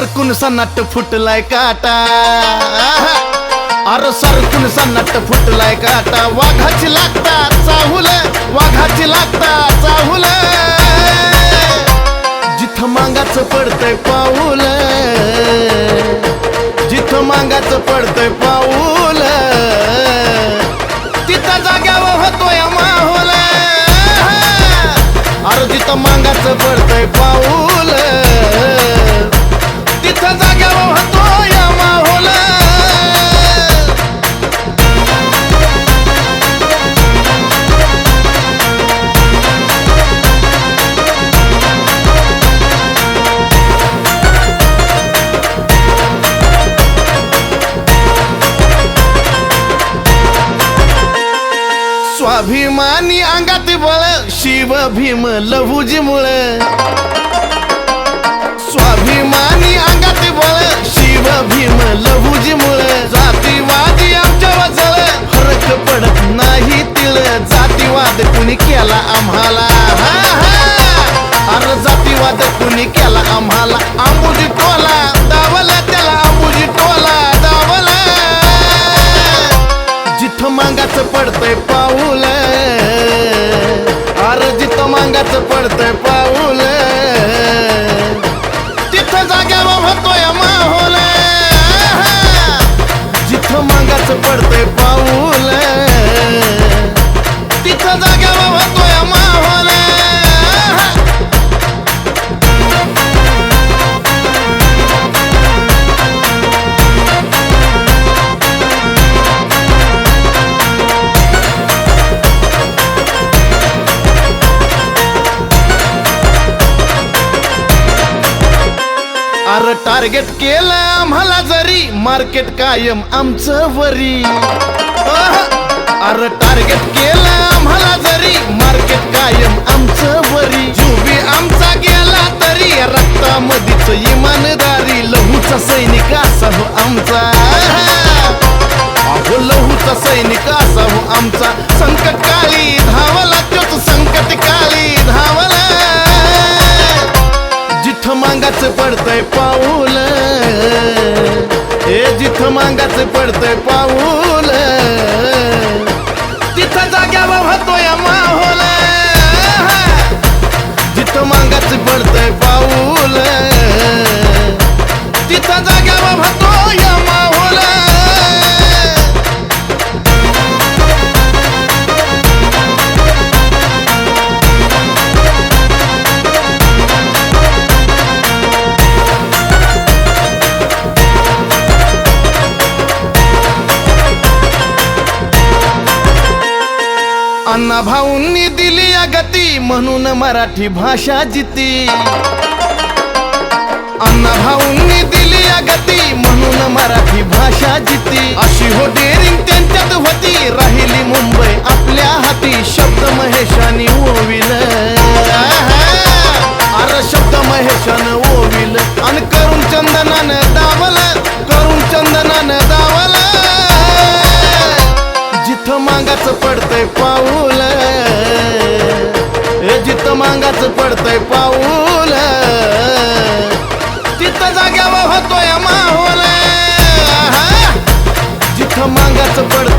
सरकून सन्नाट फुटलाय काटा, अरे सरकून सन्नाट फुटलाय काटा, वाघाची लागता चाहुल, वाघाची लागता चाहुल, जिथं मांगाचं पडतंय पाऊल, जिथं मांगाचं पडतंय पाऊल, तिथं जाग्यावर होतोय माहोल, अरे जिथं मांगाचं पडतंय पाऊल, तिथं जाग्यावर होतोय माहोल. स्वाभिमानी अंगात बळ, शिव भीम लहुजी मुळे, स्वाभिमानी अंगात बळ, शिव भीम लहुजी मुळे, जातीवादी आमच्या वजळ, फरक पडत नाही तिळ, जातीवाद कुणी केला आम्हाला, अरे जातीवाद कुणी केला आम्हाला, आंबुजी टोला दावला त्याला, आंबुजी टोला दावला, जिथं मांगाचं पडतंय पाऊल, अरे जिथं मांगाचं पडतंय पाऊल, तिथं जाग्यावर होतोय माहोल, जिथं मांगाचं पडतंय पाऊल, तिथं जाग्यावर होतोय माहोल. अरे टार्गेट केलं आम्हाला जरी, मार्केट कायम आमचं वरी, अरे टार्गेट केलं आम्हाला जरी, मार्केट कायम आमचं वरी, जुबी आमचा गेला तरी, रक्तामधीच इमानदारी, लहूचा सैनिक असा हो आमचा, अहो लहूचा सैनिक असा हो आमचा, संकट काळी धावला तोच संकट काळी धावला, जिथं मांगाचं पडतंय पाऊल, ए जिथं मांगाचं पडतंय पाऊल, तिथं जाग्यावर होतोय माहोल, जिथं मांगाचं पडतंय पाऊल, तिथं जाग्यावर होतोय माहोल. अण्णा भाऊंनी दिली गती, म्हणून मराठी भाषा जिती, अण्णा भाऊंनी दिली गती, म्हणून मराठी भाषा जिती, अशी हो डेअरिंग त्यांच्यात होती, राहिली मुंबई आपल्या हाती, शब्द महेशानी ओविल, अरे शब्द महेशान ओविल, आणि करून चंदनानं दावलं, करून चंदनानं दावलं, जिथं मांगाचं पडतंय पाऊल, हे जिथं मांगाचं पडतंय पाऊल, तिथं जाग्यावर होतोय माहोल, जिथं मांगाचं पडतंय